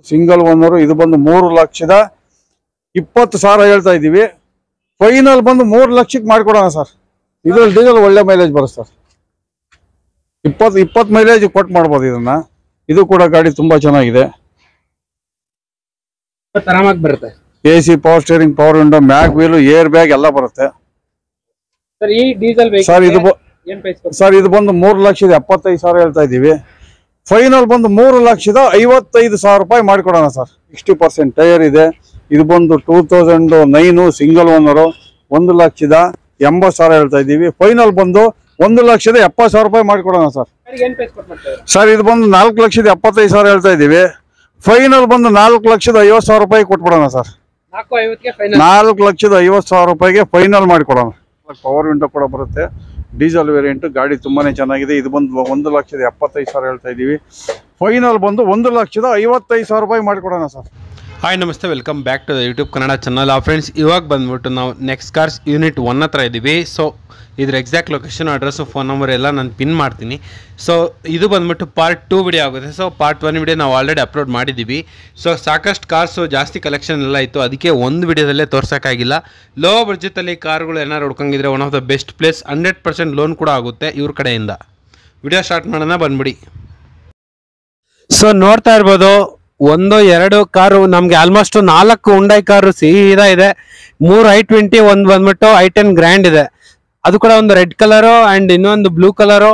Single owner ಇದು ಬಂದು 3,20,000 ಹೇಳ್ತಾ ಇದೀವಿ. ಫೈನಲ್ ಬಂದು 3 ಲಕ್ಷಕ್ಕೆ ಮಾಡಿಕೊಡೋಣ ಸರ್. ಇದ್ರಲ್ಲಿ ಡೀಸೆಲ್ ಒಳ್ಳೆ ಮೈಲೇಜ್ ಬರುತ್ತೆ ಸರ್. 20 ಮೈಲೇಜ್ ಕೊಟ್ಟು ಮಾಡ್ಬೋದು ಇದನ್ನ. ಇದು ಕೂಡ ಗಾಡಿ ತುಂಬಾ ಚೆನ್ನಾಗಿದೆ. ಆರಾಮಾಗಿ ಬರುತ್ತೆ. AC power steering, power window, mag wheel, air bag ಎಲ್ಲ ಬರುತ್ತೆ ಸರ್. ಈ ಡೀಸೆಲ್ ಸರ್ ಇದು ಬಂದು 3,75,000 ಹೇಳ್ತಾ ಇದೀವಿ. ಫೈನಲ್ ಬಂದು 3,55,000 ರೂಪಾಯಿ ಮಾಡಿಕೊಡೋಣ ಸರ್. 60% ಟೈರ್ ಇದೆ. ಇದು ಬಂದು 2009 ಸಿಂಗಲ್ ಓನರು. 1,80,000 ಹೇಳ್ತಾ ಇದೀವಿ. ಫೈನಲ್ ಬಂದು 1,70,000 ರೂಪಾಯಿ ಮಾಡಿಕೊಡೋಣ ಸರ್. ಸರ್ ಇದು ಬಂದು 4,75,000 ಹೇಳ್ತಾ ಇದೀವಿ. ಫೈನಲ್ ಬಂದು 4,50,000 ರೂಪಾಯಿ ಕೊಟ್ಬಿಡೋಣ ಸರ್. 4,50,000 ರೂಪಾಯಿಗೆ ಫೈನಲ್ ಮಾಡಿಕೊಡೋಣ. ಪವರ್ ವಿಂಡೋ ಕೂಡ ಬರುತ್ತೆ. ಡೀಸೆಲ್ ವೇರಿಯಂಟ್ ಗಾಡಿ ತುಂಬಾನೇ ಚೆನ್ನಾಗಿದೆ. ಇದು ಬಂದು 1,75,000 ಹೇಳ್ತಾ ಇದೀವಿ. ಫೈನಲ್ ಬಂದು 1,55,000 ರೂಪಾಯಿ ಮಾಡಿಕೊಡೋಣ ಸರ್. ಹಾಯ್ ನಮಸ್ತೆ, welcome back to the YouTube Kannada channel. Friends, ಇವಾಗ ಬಂದ್ಬಿಟ್ಟು ನಾವು ನೆಕ್ಸ್ಟ್ ಕಾರ್ಸ್ ಯೂನಿಟ್ 1 ಹತ್ರ ಇದ್ದೀವಿ. ಸೊ ಇದ್ರ exact location, address, phone number ಎಲ್ಲ ನಾನು ಪಿನ್ ಮಾಡ್ತೀನಿ. ಸೊ ಇದು ಬಂದ್ಬಿಟ್ಟು ಪಾರ್ಟ್ 2 ವಿಡಿಯೋ ಆಗುತ್ತೆ. ಸೊ ಪಾರ್ಟ್ 1 ವಿಡಿಯೋ ನಾವು ಆಲ್ರೆಡಿ ಅಪ್ಲೋಡ್ ಮಾಡಿದ್ದೀವಿ. ಸೊ ಸಾಕಷ್ಟು ಕಾರ್ಸು, ಜಾಸ್ತಿ ಕಲೆಕ್ಷನ್ ಎಲ್ಲ ಇತ್ತು, ಅದಕ್ಕೆ ಒಂದು ವಿಡಿಯೋದಲ್ಲೇ ತೋರ್ಸೋಕ್ಕಾಗಿಲ್ಲ. ಲೋ ಬಡ್ಜೆಟಲ್ಲಿ ಕಾರ್ಗಳು ಏನಾರು ಹುಡ್ಕೊಂಗಿದ್ರೆ one of the best place. 100% loan ಕೂಡ ಆಗುತ್ತೆ ಇವ್ರ ಕಡೆಯಿಂದ. ವಿಡಿಯೋ ಸ್ಟಾರ್ಟ್ ಮಾಡೋಣ, ಬಂದ್ಬಿಡಿ. ಸೊ ನೋಡ್ತಾ ಇರ್ಬೋದು, 1-2 ಕಾರು ನಮ್ಗೆ ಆಲ್ಮೋಸ್ಟ್ 4 ಹುಂಡೈ ಕಾರು ಸೀದಾ ಇದೆ. 3 i20, ಒಂದು ಬಂದ್ಬಿಟ್ಟು i10 ಗ್ರ್ಯಾಂಡ್ ಇದೆ. ಅದು ಕೂಡ ಒಂದು ರೆಡ್ ಕಲರು ಅಂಡ್ ಇನ್ನೊಂದು blue colour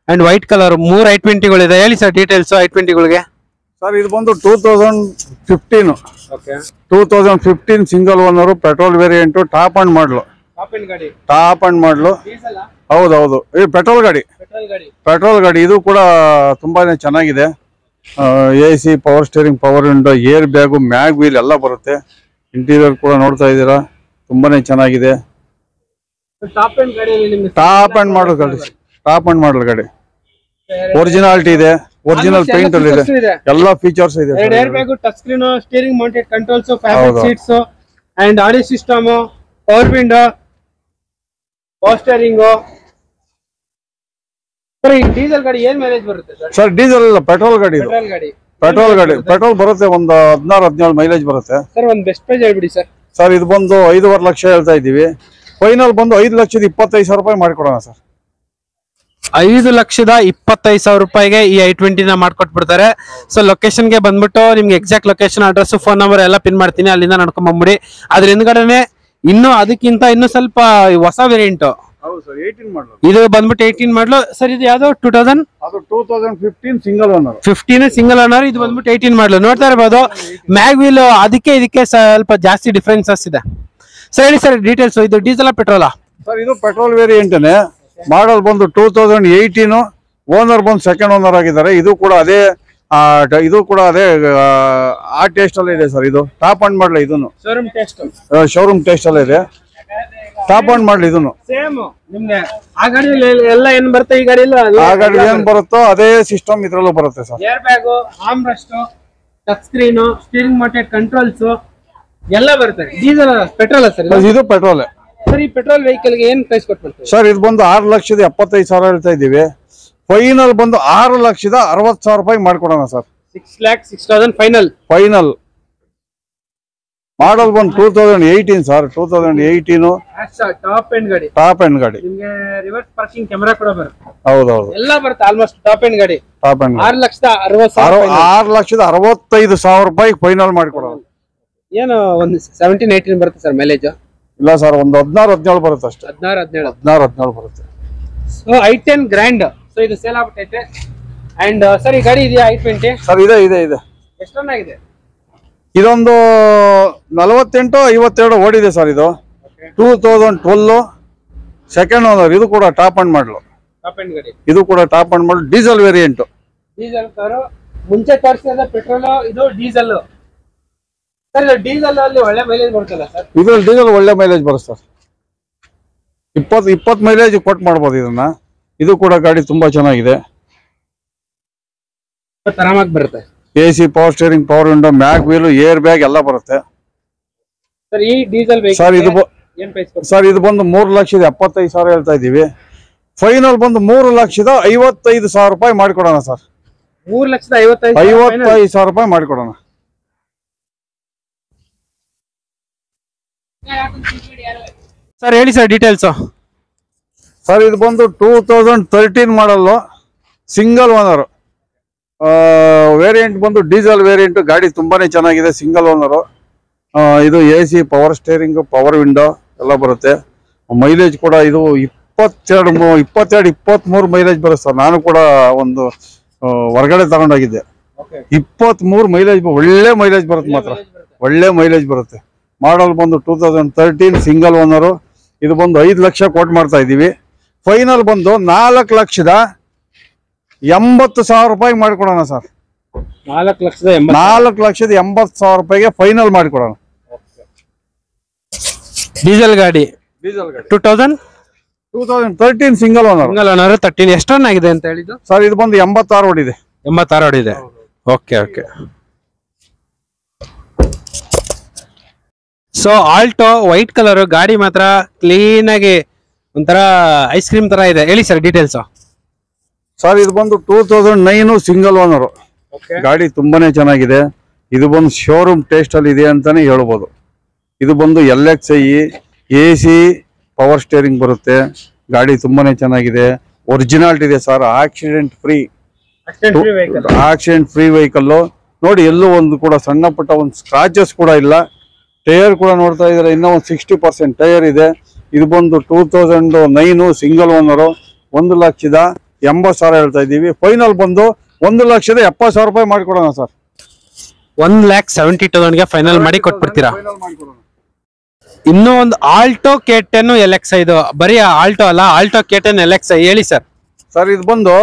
and white colour. 3 i20ಗಳಿದೆ. ಹೇಳಿ ಸರ್ ಡೀಟೇಲ್ಸ್ i20ಗಳಿಗೆ. ಸರ್ ಇದು ಬಂದು 2015 single owner, petrol variant, top and ಮಾಡಲು. ಹೌದೌದು, ಇದು ಪೆಟ್ರೋಲ್ ಗಾಡಿ. ಇದು ಕೂಡ ತುಂಬಾನೇ ಚೆನ್ನಾಗಿದೆ. AC power steering, power window, air bag, mag wheel ಎಲ್ಲ ಬರುತ್ತೆ. ಇಂಟೀರಿಯರ್ ಕೂಡ ನೋಡ್ತಾ ಇದ್ದೀರಾ, ತುಂಬಾನೇ ಚೆನ್ನಾಗಿದೆ. ಟಾಪ್ ಅಂಡ್ ಮಾಡಲ್ ಗಾಡಿ. ಒರಿಜಿನಾಲಿಟಿ ಇದೆ, ಒರಿಜಿನಲ್ ಪೇಂಟ್ ಅಲ್ಲಿ ಇದೆ, ಎಲ್ಲ ಫೀಚರ್ಸ್ ಇದೆ. Air bag, touch screen, steering mounted controls, fabric seats and audio system, power window, power steering. Diesel ಗಾಡಿ ಏನ್ ಮೈಲೇಜ್ ಬರುತ್ತೆ ಸರ್? ಡೀಸೆಲ್ ಇಲ್ಲ, ಪೆಟ್ರೋಲ್ ಗಾಡಿ. ಪೆಟ್ರೋಲ್ ಬರುತ್ತೆ, ಒಂದು 16-17 ಮೈಲೇಜ್ ಬರುತ್ತೆ ಸರ್. ಒಂದು ಬೆಸ್ಟ್ ಪ್ರೈಸ್ ಹೇಳ್ಬಿಡಿ ಸರ್. ಸರ್ ಇದು ಬಂದು 5.5 ಲಕ್ಷ ಹೇಳ್ತಾ ಇದ್ದೀವಿ. ಫೈನಲ್ ಬಂದು 5,25,000 ರೂಪಾಯಿ ಮಾಡಿಕೊಡೋಣ ಸರ್. 5,25,000 ರೂಪಾಯಿಗೆ ಈ i20ನ ಮಾಡ್ಕೊಟ್ಬಿಡ್ತಾರೆ. ಸೊ ಲೊಕೇಶನ್ಗೆ ಬಂದ್ಬಿಟ್ಟು ನಿಮ್ಗೆ exact location, address, phone number ಎಲ್ಲ ಪಿನ್ ಮಾಡ್ತೀನಿ, ಅಲ್ಲಿಂದ ನಡ್ಕೊಂಡ್ ಬಂದ್ಬಿಡಿ. ಅದ್ರ ಹಿಂದ್ಗಡೆನೆ ಅದಕ್ಕಿಂತ ಇನ್ನೂ ಸ್ವಲ್ಪ ಹೊಸ ವೇರಿಯಂಟ್. ಇದು ಬಂದ್ಬಿಟ್ಟು 18 ಮಾಡಲು ಸರ್. ಇದು ಯಾವ್ದು 2015 ಸಿಂಗಲ್ ಓನರ್. 15 single owner. ಇದು ಬಂದ್ಬಿಟ್ಟು 18 ಮಾಡಲು. ನೋಡ್ತಾ ಇರ್ಬೋದು, ಮ್ಯಾಗ್ ವೀಲ್ ಇದಕ್ಕೆ ಸ್ವಲ್ಪ ಜಾಸ್ತಿ ಡಿಫ್ರೆನ್ಸಸ್ ಇದೆ. ಸರ್ ಹೇಳಿ ಸರ್ ಡೀಟೇಲ್ಸ್. ಇದು ಡೀಸೆಲ್ ಪೆಟ್ರೋಲಾ ಸರ್? ಇದು ಪೆಟ್ರೋಲ್ ವೇರಿಯಂಟ್ನೇ. ಮಾಡಲ್ ಬಂದು 2018. ಓನರ್ ಬಂದು ಸೆಕೆಂಡ್ ಓನರ್ ಆಗಿದ್ದಾರೆ. ಇದು ಕೂಡ ಅದೇ ಆ ಟೇಸ್ಟ್ ಅಲ್ಲೇ ಇದೆ ಸರ್. ಇದು ಟಾಪ್ ಅಂಡ್ ಮಾಡಲ್. ಇದನ್ನು ಶೋರೂಮ್ ಟೇಸ್ಟ್ ಅಲ್ಲೇ ಇದೆ. ಟಾಪ್ ಅಂಡ್ ಮಾಡಲ್. ಇದನ್ನು ಆ ಗಾಡಿಯಲ್ಲಿ ಎಲ್ಲ ಏನ್ ಬರುತ್ತೆ, ಈ ಗಾಡಿಯಲ್ಲಿ ಆ ಗಾಡಿ ಏನ್ ಬರುತ್ತೋ ಅದೇ ಸಿಸ್ಟಮ್ ಇದ್ರಲ್ಲೂ ಬರುತ್ತೆ sir. Air bag, arm rest, touch screen, steering mounted controls ಎಲ್ಲ ಬರುತ್ತೆ. Diesel petrol sir? ಇದು ಪೆಟ್ರೋಲ್ ಸರ್. ಈ ಪೆಟ್ರೋಲ್ ವೆಹಿಕಲ್ ಗೆ ಏನ್ ಪ್ರೈಸ್ ಕೊಟ್ಬಿಡ್ತೀವಿ ಸರ್? ಇದು ಬಂದು 6,75,000 ಹೇಳ್ತಾ ಇದ್ದೀವಿ. ಫೈನಲ್ ಬಂದು 6,60,000 ರೂಪಾಯಿ ಮಾಡ್ಕೊಡೋಣ ಸರ್. 6,06,000 ಫೈನಲ್. ಮಾಡಲ್ ಬಂದು 2018 ಸರ್. 2018 ಟಾಪ್ ಎಂಡ್ ಗಾಡಿ. ನಿಮಗೆ ರಿವರ್ಸ್ ಪಾರ್ಕಿಂಗ್ ಕ್ಯಾಮೆರಾ ಕೂಡ ಬರುತ್ತೆ. ಹೌದೌದು, ಎಲ್ಲ ಬರುತ್ತೆ ಆಲ್ಮೋಸ್ಟ್. ಟಾಪ್ ಎಂಡ್ ಗಾಡಿ. 6,60,000 ರೂಪಾಯಿ ಫೈನಲ್ ಮಾಡಿಕೊಡೋಣ. ಏನು ಒಂದು 17-18 ಬರುತ್ತೆ ಸರ್ ಮೈಲೇಜ್? ಇಲ್ಲ ಸರ್, ಒಂದು 16-17 ಬರುತ್ತೆ ಅಷ್ಟೇ. 16-17 ಬರುತ್ತೆ. So i10 grand. ಸೊ ಇದು ಸೇಲ್ ಆಗ್ಬಿಟ್ಟೈತೆ. ಅಂಡ್ ಸರ್ ಈ ಗಾಡಿ ಇದೆಯಾ i20? ಸರ್ ಇದೆ. ಎಷ್ಟು ರನ್ ಆಗಿದೆ? ಇದೊಂದು 48-52 ಓಡಿದೆ ಸರ್. ಇದು 2012 ಸೆಕೆಂಡ್ ಓನರ್. ಇದು ಕೂಡ ಟಾಪ್ ಅಂಡ್ ಮಾಡಲು. ಇದು ಕೂಡ ಟಾಪ್ ಅಂಡ್ ಮಾಡಲು. Diesel variant. Diesel car. ಮುಂಚೆ ತೋರಿಸಿದ ಪೆಟ್ರೋಲ್, ಇದು ಡೀಸೆಲ್. ಸರ್ ಡೀಸೆಲ್ ಅಲ್ಲಿ ಒಳ್ಳೆ ಮೈಲೇಜ್ ಬರುತ್ತಲ್ಲ ಸರ್? ಇದ್ರಲ್ಲಿ ಡೀಸೆಲ್ ಒಳ್ಳೆ ಮೈಲೇಜ್ ಬರುತ್ತೆ ಸರ್. 20 ಮೈಲೇಜ್ ಕೊಟ್ಟು ಮಾಡ್ಬೋದು ಇದನ್ನ. ಇದು ಕೂಡ ಗಾಡಿ ತುಂಬಾ ಚೆನ್ನಾಗಿದೆ. ಆರಾಮಾಗಿ ಬರುತ್ತೆ. AC power steering, power window, mag wheel, air bag ಎಲ್ಲ ಬರುತ್ತೆ ಸರ್. ಈ ಡೀಸೆಲ್ ಸರ್ ಇದು ಬಂದು 3,75,000 ಹೇಳ್ತಾ ಇದ್ದೀವಿ. ಫೈನಲ್ ಬಂದು 3,55,000 ರೂಪಾಯಿ ಮಾಡಿಕೊಡೋಣ ಸರ್. 3,55,000 ರೂಪಾಯಿ ಮಾಡಿಕೊಡೋಣ. ಸರ್ ಹೇಳಿ ಸರ್ ಡೀಟೇಲ್ಸ್. ಸರ್ ಇದು ಬಂದು 2013 ಮಾಡಲ್ಲು, ಸಿಂಗಲ್ ಓನರು, ವೇರಿಯಂಟ್ ಬಂದು ಡೀಸೆಲ್ ವೇರಿಯಂಟ್. ಗಾಡಿ ತುಂಬಾನೇ ಚೆನ್ನಾಗಿದೆ, ಸಿಂಗಲ್ ಓನರು. ಇದು AC, power steering, power window ಎಲ್ಲ ಬರುತ್ತೆ. ಮೈಲೇಜ್ ಕೂಡ ಇದು 23 ಮೈಲೇಜ್ ಬರುತ್ತೆ ಸರ್. ನಾನು ಕೂಡ ಒಂದು ಹೊರಗಡೆ ತಗೊಂಡೋಗಿದ್ದೆ. 23 ಮೈಲೇಜ್, ಒಳ್ಳೆ ಮೈಲೇಜ್ ಬರುತ್ತೆ, ಮಾತ್ರ ಒಳ್ಳೆ ಮೈಲೇಜ್ ಬರುತ್ತೆ. ಮಾಡಲ್ ಬಂದು 2013 ಸಿಂಗಲ್ ಓನರು. ಇದು ಬಂದು 5 ಲಕ್ಷ ಕೋಟ್ ಮಾಡ್ತಾ ಇದೀವಿ. ಫೈನಲ್ ಬಂದು 4,80,000 ರೂಪಾಯಿ ಮಾಡಿಕೊಡೋಣ ಸರ್. 4,80,000 ರೂಪಾಯಿಗೆ ಫೈನಲ್ ಮಾಡಿಕೊಡೋಣ. ಡೀಸೆಲ್ ಗಾಡಿ 2013 ಸಿಂಗಲ್ ಓನರ್. 13 ಎಷ್ಟು ರನ್ ಆಗಿದೆ ಅಂತ ಹೇಳಿದ್ದು ಸರ್? ಇದು ಬಂದು 86 ಹೊಡಿದೆ. 86 ಹೊಡಿದೆ. Okay. So Alto white colour ಗಾಡಿ ಮಾತ್ರ ಕ್ಲೀನ್ ಆಗಿ ಒಂಥರ ಐಸ್ ಕ್ರೀಮ್ ತರ ಇದೆ. ಹೇಳಿ ಸರ್ ಡೀಟೇಲ್ಸ್. ಸರ್ ಇದು ಬಂದು 2009 ಸಿಂಗಲ್ ಓನರು. ಗಾಡಿ ತುಂಬಾನೇ ಚೆನ್ನಾಗಿದೆ. ಇದು ಬಂದು ಶೋರೂಮ್ ಟೇಸ್ಟ್ ಅಲ್ಲಿ ಇದೆ ಅಂತಾನೆ ಹೇಳ್ಬೋದು. ಇದು ಬಂದು LXI AC ಪವರ್ ಸ್ಟೇರಿಂಗ್ ಬರುತ್ತೆ. ಗಾಡಿ ತುಂಬಾನೇ ಚೆನ್ನಾಗಿದೆ, ಒರಿಜಿನಾಲಿಟಿ ಇದೆ ಸರ್. ಆಕ್ಸಿಡೆಂಟ್ ಫ್ರೀ ವೆಹಿಕಲ್ ನೋಡಿ. ಎಲ್ಲೂ ಒಂದು ಕೂಡ ಸಣ್ಣ ಪುಟ್ಟ ಒಂದು ಸ್ಕ್ರಾಚಸ್ ಕೂಡ ಇಲ್ಲ. ಟೈರ್ ಕೂಡ ನೋಡ್ತಾ ಇದ್ರೆ ಇನ್ನೂ ಒಂದು 60% ಟೈರ್ ಇದೆ. ಇದು ಬಂದು 2009 ಸಿಂಗಲ್ ಓನರು. 1,80,000 ಹೇಳ್ತಾ ಇದ್ದೀವಿ. ಫೈನಲ್ ಬಂದು 1,70,000 ರೂಪಾಯಿ ಮಾಡಿಕೊಡೋಣ ಸರ್. 1,70,000 ಫೈನಲ್ ಮಾಡಿ ಕೊಟ್ಬಿಡ್ತೀರಾ? ಇನ್ನೂ ಒಂದು ಆಲ್ಟೋ K10 LXI. ಇದು ಬರೀ ಆಲ್ಟೋ ಅಲ್ಲ, ಆಲ್ಟೋ K10 LXI. ಹೇಳಿ ಸರ್. ಸರ್ ಇದು ಬಂದು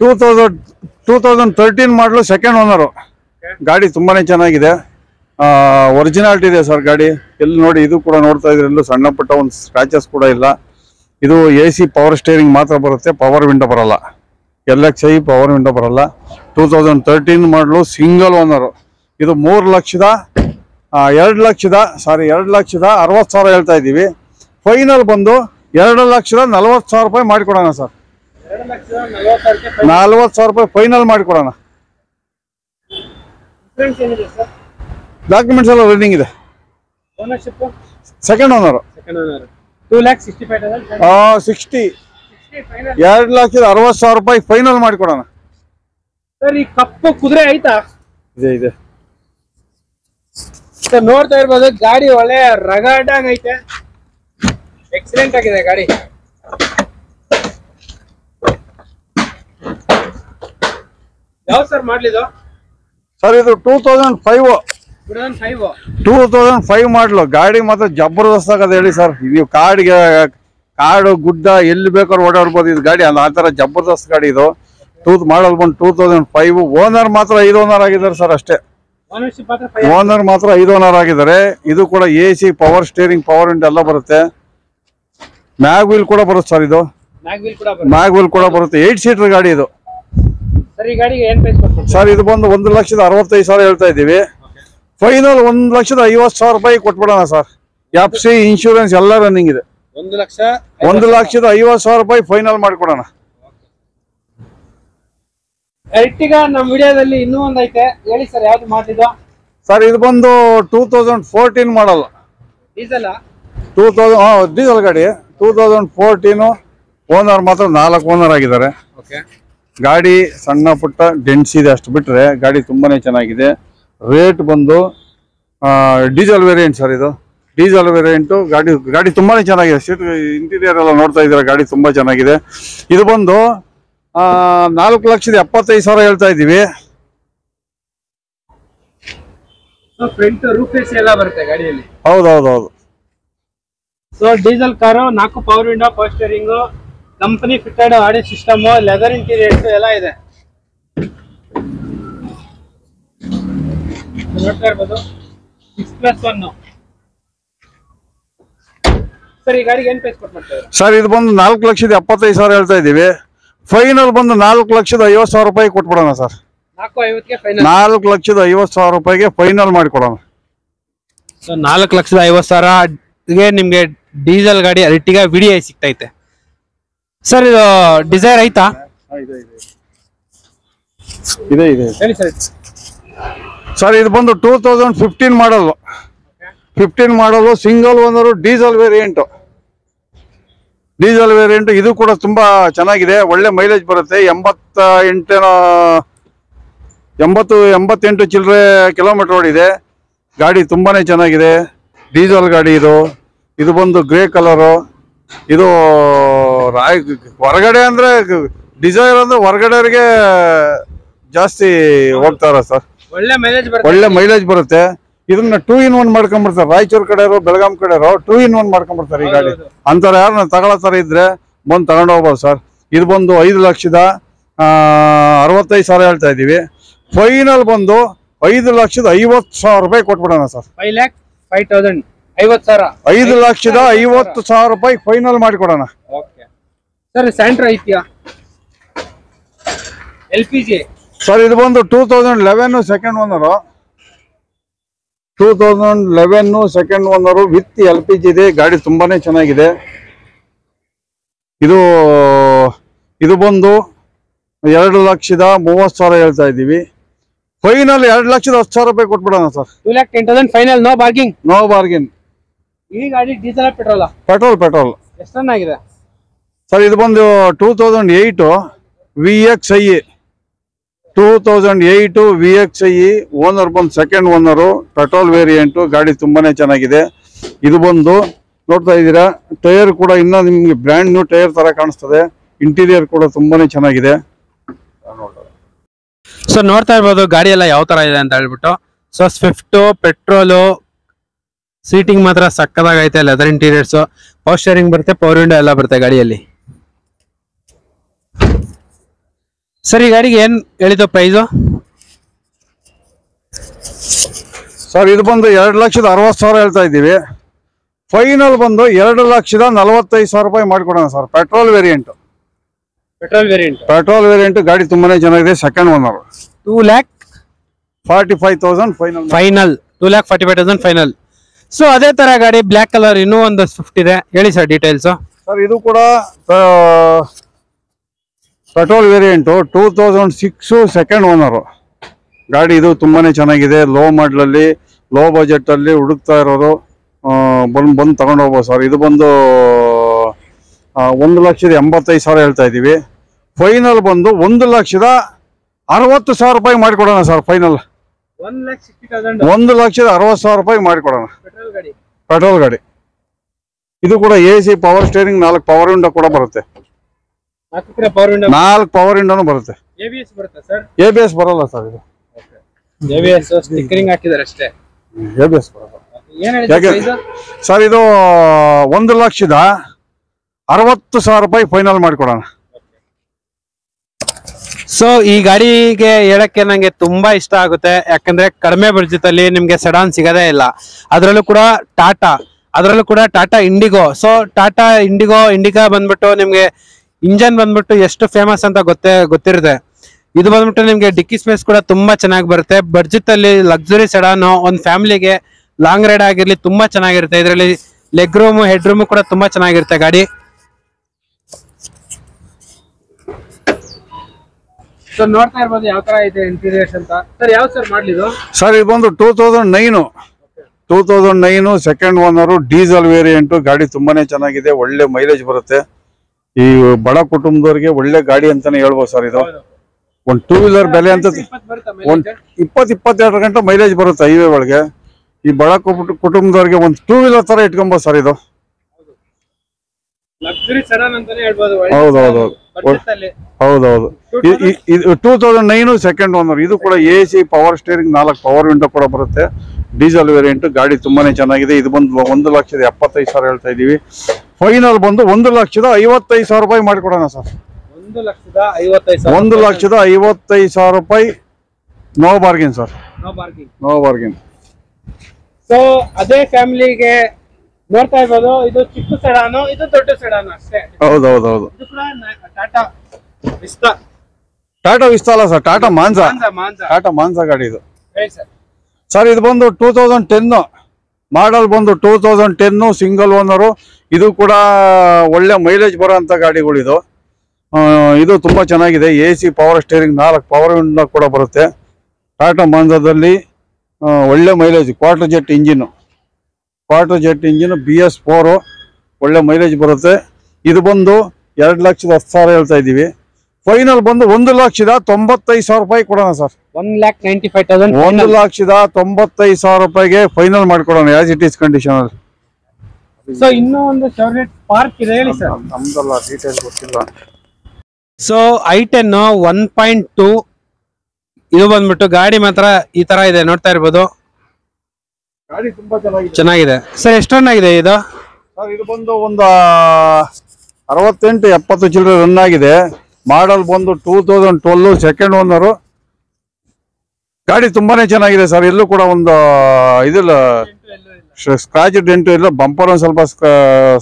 2013 ಮಾಡಲು ಸೆಕೆಂಡ್ ಓನರು. ಗಾಡಿ ತುಂಬಾನೇ ಚೆನ್ನಾಗಿದೆ, ಒರಿಜಿನಾಲಿಟಿ ಇದೆ ಸರ್ ಗಾಡಿ. ಎಲ್ಲಿ ನೋಡಿ, ಇದು ಕೂಡ ನೋಡ್ತಾ ಇದ್ರೆ ಎಲ್ಲೂ ಸಣ್ಣ ಪುಟ್ಟ ಒಂದು ಸ್ಕ್ರಾಚಸ್ ಕೂಡ ಇಲ್ಲ. ಇದು AC ಪವರ್ ಸ್ಟೇರಿಂಗ್ ಮಾತ್ರ ಬರುತ್ತೆ, ಪವರ್ ವಿಂಡೋ ಬರಲ್ಲ. LXI ಪವರ್ ವಿಂಡೋ ಬರಲ್ಲ. 2013 ಮಾಡಲು ಸಿಂಗಲ್ ಓನರು. ಇದು 2,60,000 ಹೇಳ್ತಾ ಇದ್ದೀವಿ. ಫೈನಲ್ ಬಂದು 2,40,000 ರೂಪಾಯಿ ಮಾಡಿಕೊಡೋಣ ಸರ್. 40,000 ರೂಪಾಯಿ ಫೈನಲ್ ಮಾಡಿಕೊಡೋಣ. ಡಾಕ್ಯುಮೆಂಟ್ಸ್ ಎಲ್ಲ ರನ್ನಿಂಗ್ ಇದೆ. Second owner. 2,60,000 ರೂಪಾಯಿ ಫೈನಲ್ ಮಾಡಿಕೊಡೋಣ. ಸರ್ ಈ ಕಪ್ಪು ಕುದುರೆ ಆಯ್ತಾ? ಇದೆ. ಸರ್ ನೋಡ್ತಾ ಇರ್ಬೋದು, ಗಾಡಿ ಒಳ್ಳೆ ರಗಡಾಗ್ ಐತೆ, ಎಕ್ಸಲೆಂಟ್ ಆಗಿದೆ ಗಾಡಿ. ಯಾವ ಸರ್ ಮಾಡ್ಲಿದ್ದು? ಸರ್ ಇದು 2005 ಮಾಡಲು. ಗಾಡಿ ಮಾತ್ರ ಜಬರ್ದಸ್ತ್ ಆಗದೆ ಹೇಳಿ ಸರ್. ನೀವು ಕಾಡು ಗುಡ್ಡ ಎಲ್ಲಿ ಬೇಕಾದ್ರೂ ಓಡಾಡ್ಬೋದು ಇದು ಗಾಡಿ. ಆ ತರ ಜಬರ್ದಸ್ತ್ ಗಾಡಿ ಇದು. ಮಾಡಲ್ ಬಂದು 2005. ಓನರ್ ಮಾತ್ರ 5 ಓನರ್ ಆಗಿದ್ದಾರೆ ಸರ್ ಅಷ್ಟೇ. ಓನರ್ ಮಾತ್ರ 5 ಓನರ್ ಆಗಿದ್ದಾರೆ. ಇದು ಕೂಡ AC power steering, power window ಎಲ್ಲ ಬರುತ್ತೆ. ಮ್ಯಾಗ್ ವೀಲ್ ಕೂಡ ಬರುತ್ತೆ ಸರ್. ಇದು ಮ್ಯಾಗ್ ವೀಲ್ ಕೂಡ ಬರುತ್ತೆ. 8 ಸೀಟರ್ ಗಾಡಿ ಇದು ಸರ್. ಇದು ಬಂದು 1,65,000 ಹೇಳ್ತಾ ಇದ್ದೀವಿ. ಫೈನಲ್ 1,50,000 ರೂಪಾಯಿ ಕೊಟ್ಬಿಡೋಣ ಸರ್. FC ಇನ್ಶೂರೆನ್ಸ್ ಎಲ್ಲ ರನ್ನಿಂಗ್ ಇದೆ. 1,50,000 ರೂಪಾಯಿ ಫೈನಲ್ ಮಾಡಿಕೊಡೋಣ. ಎರ್ಟಿಗಾ ನಮ್ಮ ವಿಡಿಯೋದಲ್ಲಿ ಇನ್ನೂ ಒಂದು ಐತೆ, ಹೇಳಿ ಸರ್ ಯಾವ್ದು ಮಾಡಿದ್ದು? ಸರ್ ಇದು ಬಂದು 2014 ಮಾಡಲ್. ಡೀಸೆಲ್ ಡೀಸೆಲ್ ಗಾಡಿ. 2014. ಓನರ್ ಮಾತ್ರ 4 ಓನರ್ ಆಗಿದ್ದಾರೆ. ಗಾಡಿ ಸಣ್ಣ ಪುಟ್ಟ ಡೆಂಟ್ಸ್ ಇದೆ ಅಷ್ಟು ಬಿಟ್ರೆ ಗಾಡಿ ತುಂಬಾನೇ ಚೆನ್ನಾಗಿದೆ. ರೇಟ್ ಬಂದು ಡೀಸೆಲ್ ವೇರಿಯಂಟ್ ಸರ್. ಇದು ಡೀಸೆಲ್ ವೇರಿಯಂಟು. ಗಾಡಿ ತುಂಬಾನೇ ಚೆನ್ನಾಗಿದೆ. ಸೀಟ್ ಇಂಟೀರಿಯರ್ ಎಲ್ಲ ನೋಡ್ತಾ ಇದ್ದಾರೆ, ಗಾಡಿ ತುಂಬಾ ಚೆನ್ನಾಗಿದೆ. ಇದು ಬಂದು 4,75,000 ಹೇಳ್ತಾ ಇದ್ದೀವಿ. ಫ್ರಂಟ್ ರೂಫ್ AC ಎಲ್ಲ ಬರುತ್ತೆ ಗಾಡಿಯಲ್ಲಿ. ಹೌದು. So diesel car, 4 power window, power steering, company fitted audio system, leather interiors ಎಲ್ಲ ಇದೆ. ನೋಡ್ತಾ ಇರ್ಬೋದು 6+1. ಸರ್ ಈ ಗಾಡಿಗೆ ಏನು ಪ್ರೈಸ್ ಕೊಟ್ಟು ಮಾಡ್ತಾರೆ? ಸರ್ ಇದು ಬಂದು 4,75,000 ಹೇಳ್ತಾ ಇದ್ದೀವಿ. ಫೈನಲ್ ಬಂದು 4,50,000 ರೂಪಾಯಿ ಕೊಟ್ಬಿಡೋಣ ಸರ್. 4,50,000 ರೂಪಾಯಿಗೆ ಫೈನಲ್ ಮಾಡಿಕೊಡೋಣ. 4,50,000ಗೆ ನಿಮ್ಗೆ ಡೀಸೆಲ್ ಗಾಡಿ ಅರ್ಟಿಗಾ VDI ಸಿಗ್ತೈತೆ ಸರ್. ಇದು ಡಿಸೈರ್ ಐತಾ? ಇದೆ. ಹೇಳಿ ಸರ್. ಸರ್ ಇದು ಬಂದು 2015 ಮಾಡಲ್. 15 ಮಾಡಲು ಸಿಂಗಲ್ ಓನರು ಡೀಸೆಲ್ ವೇರಿಯಂಟ್ ಇದು ಕೂಡ ತುಂಬಾ ಚೆನ್ನಾಗಿದೆ, ಒಳ್ಳೆ ಮೈಲೇಜ್ ಬರುತ್ತೆ. 88 ಚಿಲ್ಲರೆ ಕಿಲೋಮೀಟರ್ ಓಡಿದೆ. ಗಾಡಿ ತುಂಬಾನೇ ಚೆನ್ನಾಗಿದೆ, ಡೀಸೆಲ್ ಗಾಡಿ ಇದು ಬಂದು ಗ್ರೇ ಕಲರು. ಇದು ಹೊರಗಡೆ ಅಂದ್ರೆ ಡಿಸೈರ್ ಅಂದ್ರೆ ಹೊರಗಡೆಯವರಿಗೆ ಜಾಸ್ತಿ ಹೋಗ್ತಾರ ಸರ್, ಒಳ್ಳೆ ಮೈಲೇಜ್ ಬರುತ್ತೆ. ಇದನ್ನ 2 in 1 ಮಾಡ್ಕೊಂಡ್ಬಿಡ್ತಾರೆ. ರಾಯಚೂರು ಕಡೆಯವರು ಬೆಳಗಾಂ ಕಡೆಯವರು 2 in 1 ಮಾಡ್ಕೊಂಡ್ಬಿಡ್ತಾರೆ ಈ ಗಾಡಿ. ಅಂತಾರೆ ಯಾರನ್ನ ತಗೊಳತ್ತಾರ ಇದ್ರೆ ಬಂದು ತಗೊಂಡು ಹೋಗ್ಬೋದು ಸರ್. ಇದು ಬಂದು 5,65,000 ಹೇಳ್ತಾ ಇದೀವಿ. ಫೈನಲ್ ಬಂದು 5,50,000 ರೂಪಾಯಿ ಕೊಟ್ಬಿಡೋಣ ಸರ್. 5,50,000 ರೂಪಾಯಿ ಫೈನಲ್ ಮಾಡಿಕೊಡೋಣ ಸರ್. ಸ್ಯಾಂಟ್ರೋ ಐತಿಯಾ LPG ಸರ್? ಇದು ಬಂದು 2011 ಸೆಕೆಂಡ್ ಓನರು ವಿತ್ LPG ಇದೆ. ಗಾಡಿ ತುಂಬಾನೇ ಚೆನ್ನಾಗಿದೆ. ಇದು ಬಂದು 2,30,000 ಹೇಳ್ತಾ ಇದ್ದೀವಿ. ಫೈನಲ್ 2,10,000 ರೂಪಾಯಿ ಕೊಟ್ಬಿಡೋಣ ಸರ್. 2,10,000 final, no bargaining. ಈ ಗಾಡಿ ಡೀಸೆಲ್ ಪೆಟ್ರೋಲ್ ಎಷ್ಟು ರನ್ ಆಗಿದೆ ಸರ್? ಇದು ಬಂದು 2008 VXI ಓನರ್ ಬಂದು ಸೆಕೆಂಡ್ ಓನರು, ಪೆಟ್ರೋಲ್ ವೇರಿಯಂಟು. ಗಾಡಿ ತುಂಬಾನೇ ಚೆನ್ನಾಗಿದೆ. ಇದು ಬಂದು ನೋಡ್ತಾ ಇದ್ದೀರಾ, ಟೈರ್ ಕೂಡ ಇನ್ನ ನಿಮ್ಗೆ ಬ್ರ್ಯಾಂಡ್ ನ್ಯೂ ಟೈರ್ ತರ ಕಾಣಿಸ್ತದೆ. ಇಂಟೀರಿಯರ್ ಕೂಡ ತುಂಬಾನೇ ಚೆನ್ನಾಗಿದೆ. ಸೊ ನೋಡ್ತಾ ಇರ್ಬೋದು ಗಾಡಿ ಎಲ್ಲ ಯಾವ ತರ ಇದೆ ಅಂತ ಹೇಳ್ಬಿಟ್ಟು. ಸೊ ಸ್ವಿಫ್ಟ್ ಪೆಟ್ರೋಲು, ಸೀಟಿಂಗ್ ಮಾತ್ರ ಸಕ್ಕದಾಗೈತೆ, ಲೆದರ್ ಇಂಟೀರಿಯರ್ಸ್, ಪವರ್ ಸ್ಟೇರಿಂಗ್ ಬರುತ್ತೆ, ಪವರ್ ವಿಂಡೋ ಎಲ್ಲ ಬರುತ್ತೆ ಗಾಡಿಯಲ್ಲಿ. ಸರ್ ಈ ಗಾಡಿಗೆ ಏನ್ ಹೇಳಿದ್ದು ಪ್ರೈಸು? ಸರ್ ಇದು ಬಂದು 2,60,000 ಹೇಳ್ತಾ ಇದ್ದೀವಿ. ಫೈನಲ್ ಬಂದು 2,45,000 ರೂಪಾಯಿ ಮಾಡಿಕೊಡೋಣ ಸರ್. ಪೆಟ್ರೋಲ್ ವೇರಿಯಂಟ್ ಗಾಡಿ ತುಂಬಾನೇ ಚೆನ್ನಾಗಿದೆ, second owner. 2,45,000 final. 2,45,000 final. So ಅದೇ ತರ ಗಾಡಿ ಬ್ಲಾಕ್ ಕಲರ್ ಇನ್ನೂ ಒಂದು ಸ್ವಿಫ್ಟ್ ಇದೆ, ಹೇಳಿ ಸರ್ ಡೀಟೇಲ್ಸ್. ಸರ್ ಇದು ಕೂಡ ಪೆಟ್ರೋಲ್ ವೇರಿಯಂಟು 2006 ಸೆಕೆಂಡ್ ಓನರು ಗಾಡಿ. ಇದು ತುಂಬಾನೇ ಚೆನ್ನಾಗಿದೆ. ಲೋ ಮಾಡಲಲ್ಲಿ, ಲೋ ಬಜೆಟ್ ಅಲ್ಲಿ ಹುಡುಕ್ತಾ ಇರೋರು ಬಂದು ತಗೊಂಡು ಹೋಗ್ಬೋದು ಸರ್. ಇದು ಬಂದು 1,85,000 ಹೇಳ್ತಾ ಇದೀವಿ. ಫೈನಲ್ ಬಂದು 1,60,000 ರೂಪಾಯಿ ಮಾಡಿಕೊಡೋಣ ಸರ್. ಫೈನಲ್ 1,60,000 ರೂಪಾಯಿ ಮಾಡಿಕೊಡೋಣ. ಪೆಟ್ರೋಲ್ ಗಾಡಿ. ಇದು ಕೂಡ AC power steering, 4 power window ಕೂಡ ಬರುತ್ತೆ. 4 ಪವರ್ ವಿಂಡೋನು ಬರುತ್ತೆ. ABS ಬರಲ್ಲ ಸರ್. ಇದು ಸ್ಟಿಕ್ಕರಿಂಗ್ ಹಾಕಿದ್ದಾರೆ ಅಷ್ಟೇ, ABS ಬರಲ್ಲ ಸರ್. ಇದು 1,60,000 ರೂಪಾಯಿ ಫೈನಲ್ ಮಾಡಿಕೊಡೋಣ. ಸೊ ಈ ಗಾಡಿಗೆ ಹೇಳಕ್ಕೆ ನಂಗೆ ತುಂಬಾ ಇಷ್ಟ ಆಗುತ್ತೆ, ಯಾಕಂದ್ರೆ ಕಡಿಮೆ ಬಡ್ಜೆಟ್ ನಿಮ್ಗೆ ಸೆಡಾನ್ ಸಿಗದೇ ಇಲ್ಲ. ಅದರಲ್ಲೂ ಕೂಡ ಟಾಟಾ ಇಂಡಿಗೋ. ಸೊ ಟಾಟಾ ಇಂಡಿಗಾ ಬಂದ್ಬಿಟ್ಟು ನಿಮ್ಗೆ ಇಂಜನ್ ಬಂದ್ಬಿಟ್ಟು ಎಷ್ಟು ಫೇಮಸ್ ಅಂತ ಗೊತ್ತಿರುತ್ತೆ. ಇದು ಬಂದ್ಬಿಟ್ಟು ನಿಮ್ಗೆ ಡಿಕ್ಕಿ ಸ್ಪೇಸ್ ಕೂಡ ತುಂಬಾ ಚೆನ್ನಾಗಿ ಬರುತ್ತೆ. ಬಡ್ಜೆಟ್ ಅಲ್ಲಿ ಲಕ್ಸುರಿ ಸೆಡಾನ್, ಒಂದು ಫ್ಯಾಮಿಲಿಗೆ ಲಾಂಗ್ ರೈಡ್ ಆಗಿರ್ಲಿ ತುಂಬಾ ಚೆನ್ನಾಗಿರುತ್ತೆ. ಇದರಲ್ಲಿ ಲೆಗ್ ರೂಮ್, ಹೆಡ್ ರೂಮ್ ಕೂಡ ತುಂಬಾ ಚೆನ್ನಾಗಿರುತ್ತೆ ಗಾಡಿ. ಸರ್ ನೋಡ್ತಾ ಇರ್ಬೋದು ಯಾವ ತರ ಇದೆ ಇಂಟೀರಿಯರ್ಸ್ ಅಂತ. ಸರ್ ಯಾವ ಸರ್ ಮಾಡ್ಲಿದ್ದು? ಸರ್ ಇದು ಬಂದು 2009 ಸೆಕೆಂಡ್ ಓನರು, ಡೀಸೆಲ್ ವೇರಿಯಂಟು. ಗಾಡಿ ತುಂಬಾನೇ ಚೆನ್ನಾಗಿದೆ, ಒಳ್ಳೆ ಮೈಲೇಜ್ ಬರುತ್ತೆ. ಈ ಬಡ ಕುಟುಂಬದವರಿಗೆ ಒಳ್ಳೆ ಗಾಡಿ ಅಂತಾನೆ ಹೇಳ್ಬೋದು ಸರ್. ಇದು ಒಂದು 2 ವೀಲರ್ ಬೆಲೆ ಅಂತ 20-22 ಗಂಟೆ ಮೈಲೇಜ್ ಬರುತ್ತೆ ಹೈವೇ ಒಳಗೆ. ಈ ಬಡ ಕುಟುಂಬದವರಿಗೆ ಒಂದು 2 ವೀಲರ್ ತರ ಇಟ್ಕೊಂಬೋದು ಸರ್. ಇದು ಹೌದೌದು. 2009 ಸೆಕೆಂಡ್ ಓನರ್. ಇದು ಕೂಡ AC power steering, 4 power window ಕೂಡ ಬರುತ್ತೆ. Diesel variant. ಗಾಡಿ ತುಂಬಾನೇ ಚೆನ್ನಾಗಿದೆ. ಇದು ಬಂದು 1,75,000 ಹೇಳ್ತಾ ಇದೀವಿ. ಫೈನಲ್ ಬಂದು 1,55,000 ರೂಪಾಯಿ ಮಾಡಿಕೊಡೋಣ ಸರ್. 1,55,000 ರೂಪಾಯಿ. No bargain sir, no bargain. So ಅದೇ ಫ್ಯಾಮಿಲಿಗೆ ನೋಡ್ತಾ ಇರ್ಬೋದು, ಇದು ಚಿಕ್ಕ ಸೆಡಾನು, ಇದು ದೊಡ್ಡ ಸೆಡಾನು ಅಷ್ಟೇ. ಹೌದೌದೌದು. ಟಾಟಾ ವಿಸ್ತಾ ಅಲ್ಲ ಸರ್, ಟಾಟಾ ಮಾನ್ಸಾ ಗಾಡಿ ಇದು ಸರ್. ಇದು ಬಂದು 2010 ಮಾಡಲ್ ಬಂದು 2010 ಸಿಂಗಲ್ ಓನರು. ಇದು ಕೂಡ ಒಳ್ಳೆ ಮೈಲೇಜ್ ಬರೋ ಅಂತ ಗಾಡಿಗಳಿದು. ಇದು ತುಂಬಾ ಚೆನ್ನಾಗಿದೆ. AC power steering, 4 power window ಕೂಡ ಬರುತ್ತೆ. ಟಾಟಾ ಮಾನ್ಸಾದಲ್ಲಿ ಒಳ್ಳೆ mileage, quarter jet engine. Quarter jet engine BS4 ಒಳ್ಳೆ ಮೈಲೇಜ್ ಬರುತ್ತೆ. ಇದು ಬಂದು 2,10,000 ಹೇಳ್ತಾ ಇದ್ದೀವಿ. ಫೈನಲ್ ಬಂದು 1,95,000 ರೂಪಾಯಿ ಕೊಡೋಣ ಸರ್. 1,95,000. 1,95,000 ರೂಪಾಯಿಗೆ ಫೈನಲ್ ಮಾಡ್ಕೊಡೋಣ ಆಸ್ ಇಟ್ ಈಸ್ ಕಂಡೀಷನ್ ಅಲ್ಲಿ. ಸೊ ಇನ್ನೂ ಒಂದು ಶೆವ್ರಲೆಟ್ ಪಾರ್ಕ್ ಇದೆ ಹೇಳಿ ಸರ್. ನಮ್ದಲ್ಲ ಡೀಟೇಲ್ ಗೊತ್ತಿಲ್ಲ. ಸೊ i10 1.2 ಇದು ಬಂದ್ಬಿಟ್ಟು ಗಾಡಿ ಮಾತ್ರ ಈ ತರ ಇದೆ, ನೋಡ್ತಾ ಇರ್ಬೋದು. ಗಾಡಿ ತುಂಬಾ ಚೆನ್ನಾಗಿದೆ ಸರ್. ಎಷ್ಟು ರನ್ ಆಗಿದೆ ಇದು ಸರ್? ಇದು ಬಂದು ಒಂದು 68-70 ಚಿಲ್ಲರೆ ರನ್ ಆಗಿದೆ. ಮಾಡಲ್ ಬಂದು 2012 ಸೆಕೆಂಡ್ ಓನರು. ಗಾಡಿ ತುಂಬಾನೇ ಚೆನ್ನಾಗಿದೆ ಸರ್. ಎಲ್ಲೂ ಕೂಡ ಒಂದು ಇದಿಲ್ಲ, ಸ್ಕ್ರಾಚ್ ಡೆಂಟು ಇಲ್ಲ. ಬಂಪರ್ ಒಂದು ಸ್ವಲ್ಪ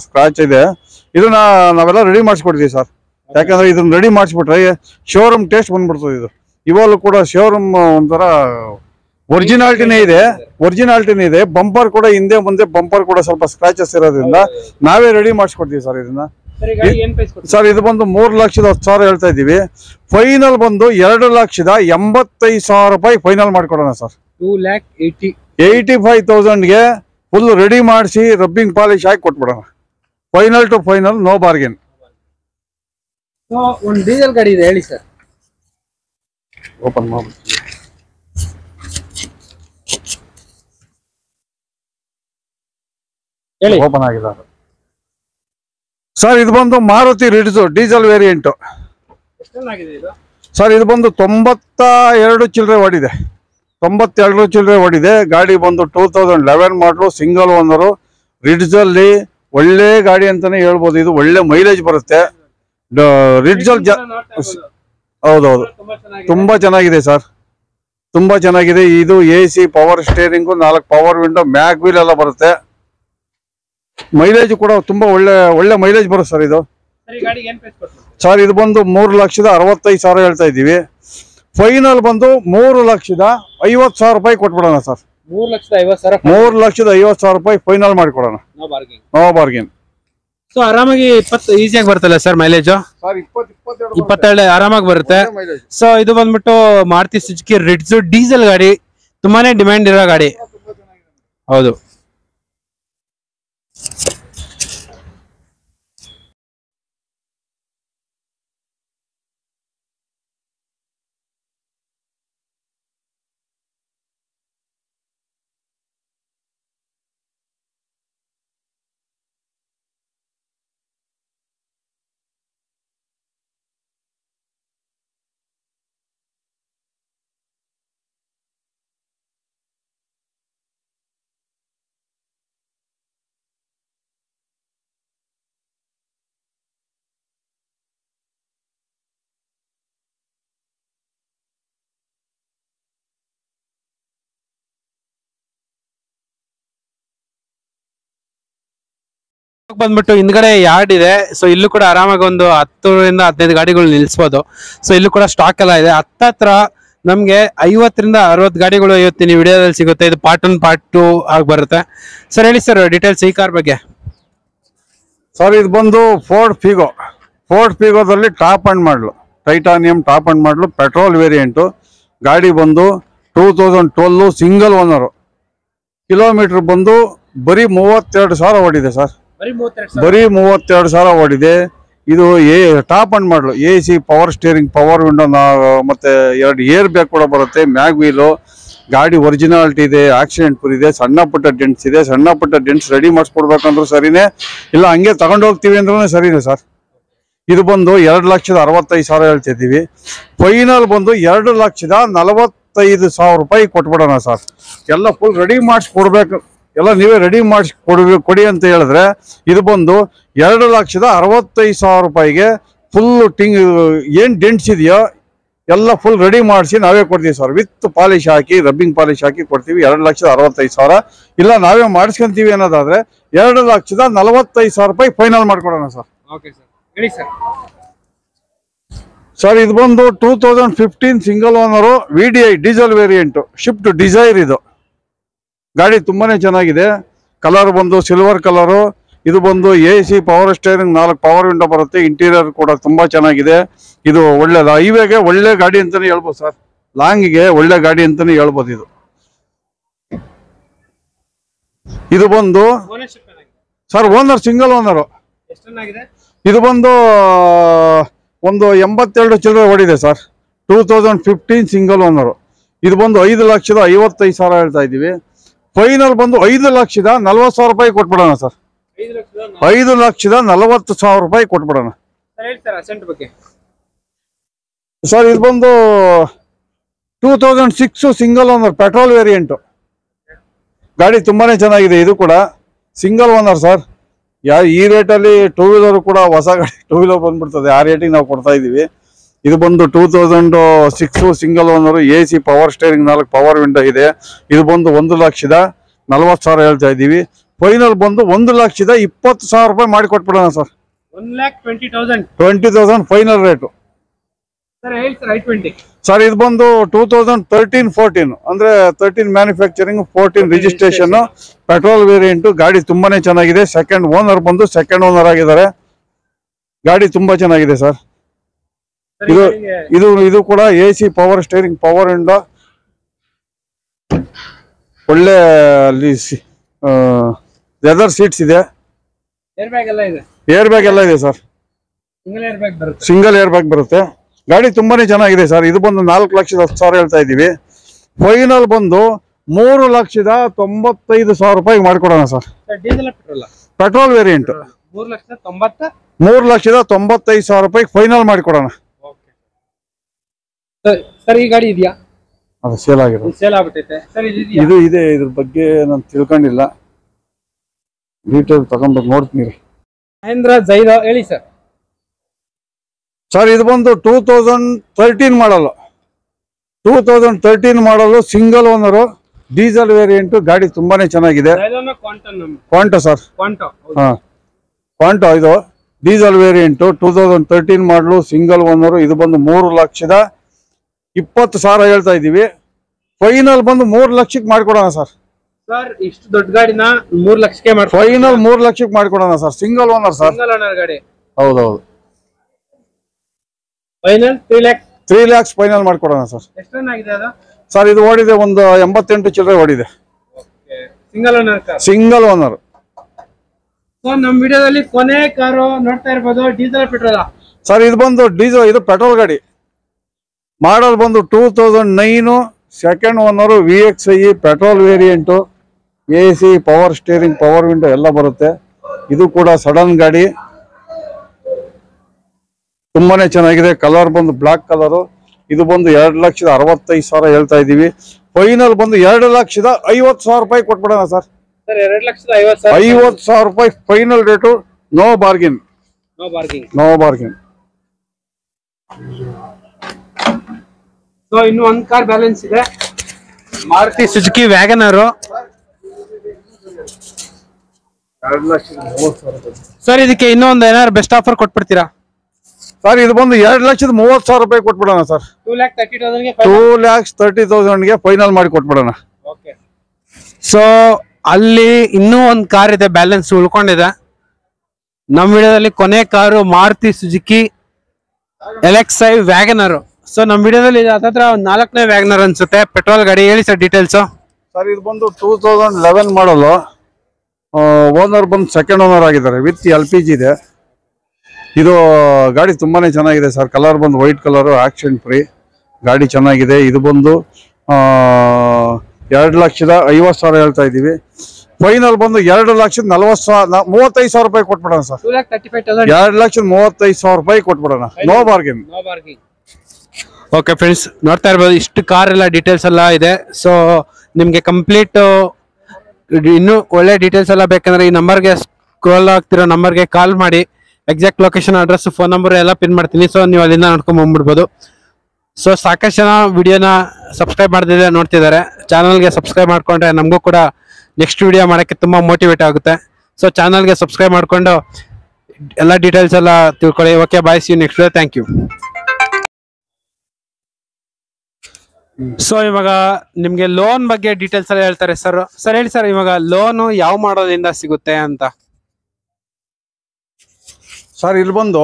ಸ್ಕ್ರಾಚ್ ಇದೆ. ಇದನ್ನ ನಾವೆಲ್ಲ ರೆಡಿ ಮಾಡಿಸ್ಕೊಡ್ತೀವಿ ಸರ್. ಯಾಕಂದ್ರೆ ಇದನ್ನ ರೆಡಿ ಮಾಡಿಸ್ಬಿಟ್ರೆ ಶೋರೂಮ್ ಟೇಸ್ಟ್ ಬಂದ್ಬಿಡ್ತದೆ. ಇದು ಇವಾಗಲೂ ಕೂಡ ಶೋರೂಮ್ ಒಂಥರ ಒರಿಜಿನಾಲಿಟಿನೇ ಇದೆ. ಬಂಪರ್ ಕೂಡ ಹಿಂದೆ ಮುಂದೆ ಬಂಪರ್ ಕೂಡ ಸ್ವಲ್ಪ ಸ್ಕ್ರಾಚಸ್ ಇರೋದ್ರಿಂದ ನಾವೇ ರೆಡಿ ಮಾಡಿಸ್ಕೊಡ್ತೀವಿ ಸರ್ ಇದನ್ನ. ಸರ್ ಇದು ಬಂದು 3,10,000 ಹೇಳ್ತಾ ಇದ್ದೀವಿ. ಫೈನಲ್ ಬಂದು 2,85,000 ರೂಪಾಯಿ ಫೈನಲ್ ಮಾಡ್ಕೊಡೋಣ ಸರ್. 85,000ಗೆ ಫುಲ್ ರೆಡಿ ಮಾಡಿಸಿ ರಬ್ಬಿಂಗ್ ಪಾಲಿಶ್ ಹಾಕಿ ಕೊಟ್ಬಿಡೋಣ. Final to final, no bargain. ಒಂದು ಡೀಸೆಲ್ ಗಾಡಿ ಇದೆ ಹೇಳಿ ಸರ್. ಓಪನ್ ಮಾಡ್ಬಿಡ್ತೀವಿ. ಓಪನ್ ಆಗಿದೆ ಸರ್. ಇದು ಬಂದು Maruti Ritz diesel variant sir. ಇದು ಬಂದು 92 ಚಿಲ್ಲರೆ ಓಡಿದೆ. 92 ಚಿಲ್ಲರೆ ಓಡಿದೆ. ಗಾಡಿ ಬಂದು 2011 ಮಾಡಲು, ಸಿಂಗಲ್ ಓನರು, ರಿಡ್ಜ್ ಅಲ್ಲಿ ಒಳ್ಳೆ ಗಾಡಿ ಅಂತಾನೆ ಹೇಳ್ಬೋದು. ಇದು ಒಳ್ಳೆ ಮೈಲೇಜ್ ಬರುತ್ತೆ. ರಿಡ್ಜ್ ಅಲ್ಲಿ ಹೌದೌದು, ತುಂಬಾ ಚೆನ್ನಾಗಿದೆ ಸರ್. ತುಂಬಾ ಚೆನ್ನಾಗಿದೆ. ಇದು AC, power steering, 4 power window, mag wheel ಎಲ್ಲ ಬರುತ್ತೆ. ಮೈಲೇಜ್ ಕೂಡ ತುಂಬಾ ಒಳ್ಳೆ ಮೈಲೇಜ್ ಬರುತ್ತೆ ಸರ್ ಇದು. ಸರ್ ಇದು ಬಂದು 3,65,000 ಹೇಳ್ತಾ ಇದ್ದೀವಿ. ಫೈನಲ್ ಬಂದು 3,50,000 ರೂಪಾಯಿ ಕೊಟ್ಬಿಡೋಣ ಸರ್. 3,50,000 ರೂಪಾಯಿ ಫೈನಲ್ ಮಾಡಿಕೊಡೋಣ, ನೋ ಬಾರ್ಗೇನ್. ಸೊ ಆರಾಮಾಗಿ 20 ಈಸಿಯಾಗಿ ಬರ್ತಲ್ಲ ಸರ್ ಮೈಲೇಜ್? 22 ಆರಾಮಾಗಿ ಬರುತ್ತೆ. ಸೊ ಇದು ಬಂದ್ಬಿಟ್ಟು ಮಾರುತಿ ಸುಜುಕಿ ರಿಡ್ಜ್ ಡೀಸೆಲ್ ಗಾಡಿ, ತುಂಬಾನೇ ಡಿಮ್ಯಾಂಡ್ ಇರೋ ಗಾಡಿ. ಹೌದು. ಬಂದ್ಬಿಟ್ಟು ಹಿಂದ್ಗಡೆ ಯಾರ್ಡ್ ಇದೆ. ಸೊ ಇಲ್ಲೂ ಕೂಡ ಆರಾಮಾಗಿ ಒಂದು 10-15 ಗಾಡಿಗಳು ನಿಲ್ಸ್ಬೋದು. ಸೊ ಇಲ್ಲೂ ಕೂಡ ಸ್ಟಾಕ್ ಎಲ್ಲ ಇದೆ. ಹತ್ತತ್ರ ನಮ್ಗೆ 50-60 ಗಾಡಿಗಳು ಇವತ್ತಿನ ವಿಡಿಯೋದಲ್ಲಿ ಸಿಗುತ್ತೆ. ಇದು ಪಾರ್ಟ್ 1 ಪಾರ್ಟ್ 2 ಆಗಿ ಬರುತ್ತೆ. ಸರ್ ಹೇಳಿ ಸರ್ ಡೀಟೇಲ್ಸ್ ಈ ಕಾರ್ ಬಗ್ಗೆ. ಸರ್ ಇದು ಬಂದು ಫೋರ್ಡ್ ಫಿಗೋದಲ್ಲಿ ಟಾಪ್ ಅಂಡ್ ಮಾಡಲು, ಟೈಟಾನಿಯಂ ಟಾಪ್ ಅಂಡ್ ಮಾಡಲು, ಪೆಟ್ರೋಲ್ ವೇರಿಯಂಟು. ಗಾಡಿ ಬಂದು 2012 ಸಿಂಗಲ್ ಓನರು. ಕಿಲೋಮೀಟರ್ ಬಂದು ಬರೀ 32,000 ಓಡಿದೆ ಸರ್. ಬರೀ 32,000 ಓಡಿದೆ. ಇದು ಟಾಪ್ ಅಂಡ್ ಮಾಡಲು, AC, power steering, power window, ಮತ್ತೆ 2 ಏರ್ ಬ್ಯಾಗ್ ಕೂಡ ಬರುತ್ತೆ, ಮ್ಯಾಗ್ ವೀಲು. ಗಾಡಿ ಒರಿಜಿನಾಲಿಟಿ ಇದೆ, ಆಕ್ಸಿಡೆಂಟ್ ಫ್ರೀ ಇದೆ, ಸಣ್ಣ ಪುಟ್ಟ ಡೆಂಟ್ಸ್ ಇದೆ. ಸಣ್ಣ ಪುಟ್ಟ ಡೆಂಟ್ಸ್ ರೆಡಿ ಮಾಡಿಸ್ಕೊಡ್ಬೇಕಂದ್ರೂ ಸರಿನೇ, ಇಲ್ಲ ಹಂಗೆ ತಗೊಂಡು ಹೋಗ್ತೀವಿ ಅಂದ್ರೂ ಸರಿನೇ ಸರ್. ಇದು ಬಂದು 2,65,000 ಹೇಳ್ತಿದ್ದೀವಿ. ಫೈನಲ್ ಬಂದು 2,45,000 ರೂಪಾಯಿ ಕೊಟ್ಬಿಡೋಣ ಸರ್. ಎಲ್ಲ ಫುಲ್ ರೆಡಿ ಮಾಡಿಸ್ಕೊಡ್ಬೇಕು, ಎಲ್ಲ ನೀವೇ ರೆಡಿ ಮಾಡಿಸಿ ಕೊಡಿ ಅಂತ ಹೇಳಿದ್ರೆ ಇದು ಬಂದು 2,65,000 ರೂಪಾಯಿಗೆ ಫುಲ್ ಏನ್ ಡೆಂಟ್ಸ್ ಇದೆಯೋ ಎಲ್ಲ ಫುಲ್ ರೆಡಿ ಮಾಡಿಸಿ ನಾವೇ ಕೊಡ್ತೀವಿ ಸರ್. ವಿತ್ ಪಾಲಿಶ್ ಹಾಕಿ, ರಬ್ಬಿಂಗ್ ಪಾಲಿಶ್ ಹಾಕಿ ಕೊಡ್ತೀವಿ. 2,65,000. ಇಲ್ಲ ನಾವೇ ಮಾಡಿಸ್ಕೊಂತೀವಿ ಅನ್ನೋದಾದ್ರೆ 2,45,000 ರೂಪಾಯಿ ಫೈನಲ್ ಮಾಡ್ಕೊಡೋಣ ಸರ್. ಸರ್ ಇದು ಬಂದು 2015 single owner, VDI diesel variant, Swift Dzire. ಇದು ಗಾಡಿ ತುಂಬಾನೇ ಚೆನ್ನಾಗಿದೆ. ಕಲರ್ ಬಂದು ಸಿಲ್ವರ್ ಕಲರು. ಇದು ಬಂದು AC, power steering, 4 power window ಬರುತ್ತೆ. ಇಂಟೀರಿಯರ್ ಕೂಡ ತುಂಬಾ ಚೆನ್ನಾಗಿದೆ. ಇದು ಒಳ್ಳೆದ ಹೈವೇಗೆ ಒಳ್ಳೆ ಗಾಡಿ ಅಂತಾನೆ ಹೇಳ್ಬೋದು ಸರ್. ಲಾಂಗಿಗೆ ಒಳ್ಳೆ ಗಾಡಿ ಅಂತಾನೆ ಹೇಳ್ಬೋದು. ಇದು ಬಂದು ಓನರ್ಶಿಪ್ ಏನಾಗಿದೆ? Sir owner single owner. ಎಷ್ಟು ರನ್ ಆಗಿದೆ? ಇದು ಬಂದು ಒಂದು 82 ಚಿಲ್ಲರೆ ಓಡಿದೆ ಸರ್. 2015 single owner. ಇದು ಬಂದು 5,55,000 ಹೇಳ್ತಾ ಇದ್ದೀವಿ. ಫೈನಲ್ ಬಂದು 5,40,40,000 ರೂಪಾಯಿ ಕೊಟ್ಬಿಡೋಣ ಸರ್. 5,40,40,000 ರೂಪಾಯಿ ಕೊಟ್ಬಿಡೋಣ ಸರ್. ಹೇಳಿ ಸರ್ ಅಸೆಂಟ್ ಬಗ್ಗೆ. ಸರ್ ಇದು ಬಂದು 2006 ಸಿಂಗಲ್ ಓನರ್ ಪೆಟ್ರೋಲ್ ವೇರಿಯಂಟು. ಗಾಡಿ ತುಂಬಾನೇ ಚೆನ್ನಾಗಿದೆ. ಇದು ಕೂಡ ಸಿಂಗಲ್ ಓನರ್ ಸರ್. ಈ ರೇಟಲ್ಲಿ ಟೂ ವೀಲರ್ ಕೂಡ ಹೊಸ ಗಾಡಿ ಟೂ ವೀಲರ್ ಬಂದ್ಬಿಡ್ತದೆ. ಆ ರೇಟಿಗೆ ನಾವು ಕೊಡ್ತಾ ಇದ್ದೀವಿ. ಇದು ಬಂದು 2006 single owner. AC power steering 4 power window ಇದೆ. ಇದು ಬಂದು 1,40,40,000 ಹೇಳ್ತಾ ಇದ್ದೀವಿ. ಫೈನಲ್ ಬಂದು 1,20,000 ರೂಪಾಯಿ ಮಾಡಿ ಕೊಟ್ಬಿಡೋಣ ಸರ್. 1,20,000. 20,000 final rate sir. ಹೇಳಿ ಸರ್ I20. ಸರ್ ಇದು ಬಂದು 2013-14 ಅಂದ್ರೆ 13 ಮ್ಯಾನುಫ್ಯಾಕ್ಚರಿಂಗ್ 14 ರಿಜಿಸ್ಟ್ರೇಷನ್ ಪೆಟ್ರೋಲ್ ವೇರಿಯಂಟ್. ಗಾಡಿ ತುಂಬಾನೇ ಚೆನ್ನಾಗಿದೆ. ಸೆಕೆಂಡ್ ಓನರ್ ಬಂದು ಸೆಕೆಂಡ್ ಓನರ್ ಆಗಿದ್ದಾರೆ. ಗಾಡಿ ತುಂಬಾ ಚೆನ್ನಾಗಿದೆ ಸರ್. ಇದು ಕೂಡ AC power steering power window. ಒಳ್ಳೆ ಅಲ್ಲಿ ಲೆದರ್ ಸೀಟ್ಸ್ ಇದೆ. ಏರ್ ಬ್ಯಾಗ್ ಎಲ್ಲ ಇದೆ. ಏರ್ ಬ್ಯಾಗ್ ಎಲ್ಲ ಇದೆ ಸರ್. ಸಿಂಗಲ್ ಏರ್ ಬ್ಯಾಗ್ ಬರುತ್ತೆ. ಸಿಂಗಲ್ ಏರ್ ಬ್ಯಾಗ್ ಬರುತ್ತೆ. ಗಾಡಿ ತುಂಬಾನೇ ಚೆನ್ನಾಗಿದೆ ಸರ್. ಇದು ಬಂದು 4,10,000 ಹೇಳ್ತಾ ಇದ್ದೀವಿ. ಫೈನಲ್ ಬಂದು 3,95,000 ರೂಪಾಯಿ ಮಾಡಿಕೊಡೋಣ sir. Diesel petrol? Petrol variant. 3,95,000 ರೂಪಾಯಿ ಫೈನಲ್ ಮಾಡಿಕೊಡೋಣ. ಸರ್ ಈ ಗಾಡಿ ಇದೆಯಾ? ಅದು ಸೇಲ್ ಆಗಿರೋದು. ಸೇಲ್ ಆಗ್ಬಿಟ್ಟೈತೆ ಸರ್. ಇದು ಇದೆ. ಇದ್ರ ಬಗ್ಗೆ ನಾನು ತಿಳ್ಕೊಂಡಿಲ್ಲ. ಡೀಟೇಲ್ ತಗೊಂಡ್ಬಂದು ನೋಡ್ತೀನಿ. ಮಹೇಂದ್ರ ಜೈಲೋ ಹೇಳಿ ಸರ್. ಸರ್ ಇದು ಬಂದು 2013 ಮಾಡಲು. 2013 ಮಾಡಲು ಸಿಂಗಲ್ ಓನರು ಡೀಸೆಲ್ ವೇರಿಯಂಟ್. ಗಾಡಿ ತುಂಬಾನೇ ಚೆನ್ನಾಗಿದೆ. ಕ್ವಾಂಟೋ ಸರ್. ಹಾ ಕ್ವಾಂಟೋ. ಇದು ಡೀಸೆಲ್ ವೇರಿಯಂಟ್ 2013 ಮಾಡಲು ಸಿಂಗಲ್ ಓನರು. ಇದು ಬಂದು 3,20,000 ಹೇಳ್ತಾ ಇದ್ದೀವಿ. ಫೈನಲ್ ಬಂದು 3 ಲಕ್ಷಕ್ಕೆ ಮಾಡಿಕೊಡೋಣ ಸರ್. ಸರ್ ಇಷ್ಟು ದೊಡ್ಡ ಗಾಡಿನ 3 ಲಕ್ಷಕ್ಕೆ ಮಾಡಿ ಫೈನಲ್ 3 ಲಕ್ಷಕ್ಕೆ ಮಾಡಿಕೊಡೋಣ sir. Single owner sir. Single owner ಗಾಡಿ. ಹೌದೌದು. ಫೈನಲ್ 3 lakhs ಫೈನಲ್ ಮಾಡಿಕೊಡೋಣ ಸರ್. ಎಷ್ಟು ರನ್ ಆಗಿದೆ ಅದು? ಸರ್ ಇದು ಓಡಿದೆ ಒಂದು 88 ಚಿಲ್ಲರೆ ಓಡಿದೆ. Single owner car. Single owner. So ನಮ್ಮ ವಿಡಿಯೋದಲ್ಲಿ ಕೊನೆ ಕಾರು ನೋಡ್ತಾ ಇರಬಹುದು. ಡೀಸೆಲ್ ಪೆಟ್ರೋಲ್ ಸರ್ ಇದು ಬಂದು ಡೀಸೆಲ್. ಇದು ಪೆಟ್ರೋಲ್ ಗಾಡಿ. ಮಾಡಲ್ ಬಂದು 2009 second owner. VXI petrol variant. AC power steering power window ಎಲ್ಲ ಬರುತ್ತೆ. ಇದು ಕೂಡ ಸಡನ್ ಗಾಡಿ. ತುಂಬಾನೇ ಚೆನ್ನಾಗಿದೆ. ಕಲರ್ ಬಂದು ಬ್ಲಾಕ್ ಕಲರು. ಇದು ಬಂದು 2,65,000 ಹೇಳ್ತಾ ಇದ್ದೀವಿ. ಫೈನಲ್ ಬಂದು 2,50,000 ರೂಪಾಯಿ ಕೊಟ್ಬಿಡೋಣ ಸರ್. 50,000 ರೂಪಾಯಿ final rate. No bargain. No bargain. So ಇನ್ನು ಒಂದು ಕಾರ್ ಬ್ಯಾಲೆನ್ಸ್ ಇದೆ. ಮಾರುತಿ ಸುಜುಕಿ ವ್ಯಾಗನರ್. ಸರ್ ಇದಕ್ಕೆ ಇನ್ನೊಂದು ಏನಾದ್ರು ಬೆಸ್ಟ್ ಆಫರ್ ಕೊಟ್ಬಿಡ್ತೀರಾ? ಸರ್ ಇದು ಬಂದು 2,30,000 ರೂಪಾಯಿ ಕೊಟ್ಬಿಡೋಣ ಸರ್. 2,30,000 ಫೈನಲ್ ಮಾಡಿ ಕೊಟ್ಬಿಡೋಣ. ಸೊ ಅಲ್ಲಿ ಇನ್ನೂ ಒಂದು ಕಾರ್ ಇದೆ ಬ್ಯಾಲೆನ್ಸ್ ಉಳ್ಕೊಂಡಿದೆ. ನಮ್ಮ ವಿಡಿಯೋದಲ್ಲಿ ಕೊನೆ car Maruti Suzuki LXi WagonR. So ನಮ್ಮ ವಿಡಿಯೋದಲ್ಲಿ ಹತ್ತತ್ರ 4ನೇ ವ್ಯಾಗನರ್ ಅನ್ಸುತ್ತೆ. ಪೆಟ್ರೋಲ್ ಗಾಡಿ. ಹೇಳಿ ಸರ್ ಡೀಟೇಲ್ಸ್. ಸರ್ ಇದು ಬಂದು 2011 ಮಾಡಲು. ಓನರ್ ಬಂದು ಸೆಕೆಂಡ್ ಓನರ್ ಆಗಿದ್ದಾರೆ. ವಿತ್ LPG ಇದೆ. ಇದು ಗಾಡಿ ತುಂಬಾನೇ ಚೆನ್ನಾಗಿದೆ ಸರ್. ಕಲರ್ ಬಂದು ವೈಟ್ ಕಲರು. ಆಕ್ಸಿಡೆಂಟ್ ಫ್ರೀ ಗಾಡಿ ಚೆನ್ನಾಗಿದೆ. ಇದು ಬಂದು 2,50,000 ಹೇಳ್ತಾ ಇದ್ದೀವಿ. ಫೈನಲ್ ಬಂದು 2,35,000 ರೂಪಾಯಿ ಕೊಟ್ಬಿಡೋಣ ಸರ್. 2,35,000 ರೂಪಾಯಿ ಕೊಟ್ಬಿಡೋಣ. No bargain. ಓಕೆ ಫ್ರೆಂಡ್ಸ್, ನೋಡ್ತಾ ಇರ್ಬೋದು ಇಷ್ಟು ಕಾರ್ ಎಲ್ಲ ಡೀಟೇಲ್ಸ್ ಎಲ್ಲ ಇದೆ. ಸೊ ನಿಮಗೆ ಕಂಪ್ಲೀಟ್ ಇನ್ನೂ ಒಳ್ಳೆ ಡೀಟೇಲ್ಸ್ ಎಲ್ಲ ಬೇಕಂದ್ರೆ ಈ ನಂಬರ್ಗೆ ಸ್ಕ್ರೋಲ್ ಆಗ್ತಿರೋ ನಂಬರ್ಗೆ ಕಾಲ್ ಮಾಡಿ. Exact location, address, phone number ಎಲ್ಲ ಪಿನ್ ಮಾಡ್ತೀನಿ. ಸೊ ನೀವು ಅಲ್ಲಿಂದ ನೋಡ್ಕೊಂಡ್ ಬಂದ್ಬಿಡ್ಬೋದು. ಸೊ ಸಾಕಷ್ಟು ಜನ ವಿಡಿಯೋನ ಸಬ್ಸ್ಕ್ರೈಬ್ ಮಾಡ್ತಿದ್ದಾರೆ, ನೋಡ್ತಿದ್ದಾರೆ. ಚಾನಲ್ಗೆ ಸಬ್ಸ್ಕ್ರೈಬ್ ಮಾಡ್ಕೊಂಡ್ರೆ ನಮಗೂ ಕೂಡ ನೆಕ್ಸ್ಟ್ ವಿಡಿಯೋ ಮಾಡೋಕ್ಕೆ ತುಂಬ ಮೋಟಿವೇಟ್ ಆಗುತ್ತೆ. ಸೊ ಚಾನಲ್ಗೆ ಸಬ್ಸ್ಕ್ರೈಬ್ ಮಾಡಿಕೊಂಡು ಎಲ್ಲ ಡೀಟೇಲ್ಸ್ ಎಲ್ಲ ತಿಳ್ಕೊಳ್ಳಿ. Okay, bye, see you next video. Thank you. So ಇವಾಗ ನಿಮ್ಗೆ ಲೋನ್ ಬಗ್ಗೆ ಡೀಟೇಲ್ಸ್ ಎಲ್ಲ ಹೇಳ್ತಾರೆ ಸರ್. ಸರ್ ಹೇಳಿ ಸರ್, ಇವಾಗ ಲೋನು ಯಾವ ಮಾಡೋದ್ರಿಂದ ಸಿಗುತ್ತೆ ಅಂತ. ಸರ್ ಇಲ್ಲಿ ಬಂದು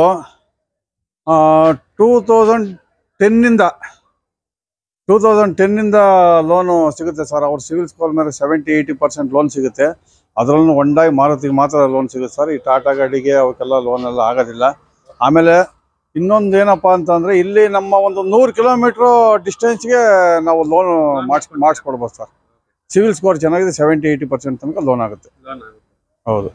2010 2010 ಲೋನು ಸಿಗುತ್ತೆ ಸರ್. ಅವ್ರ ಸಿವಿಲ್ ಸ್ಕೋರ್ ಮೇಲೆ 70-80% ಲೋನ್ ಸಿಗುತ್ತೆ. ಅದರಲ್ಲೂ ಹೊಂಡಾಗಿ ಮಾರುತಿಗೆ ಮಾತ್ರ ಲೋನ್ ಸಿಗುತ್ತೆ ಸರ್. ಈ ಟಾಟಾ ಗಾಡಿಗೆ ಅವಕ್ಕೆಲ್ಲ ಲೋನ್ ಎಲ್ಲ ಆಗೋದಿಲ್ಲ. ಆಮೇಲೆ ಇನ್ನೊಂದು ಏನಪ್ಪ ಅಂತಂದರೆ, ಇಲ್ಲಿ ನಮ್ಮ ಒಂದು 100 ಕಿಲೋಮೀಟ್ರು ಡಿಸ್ಟೆನ್ಸ್ಗೆ ನಾವು ಲೋನ್ ಮಾಡಿಸ್ಕೊಡ್ಬೋದು ಸರ್. ಸಿವಿಲ್ ಸ್ಕೋರ್ ಚೆನ್ನಾಗಿದೆ, 70-80% ತನಕ ಲೋನ್ ಆಗುತ್ತೆ. ಹೌದು.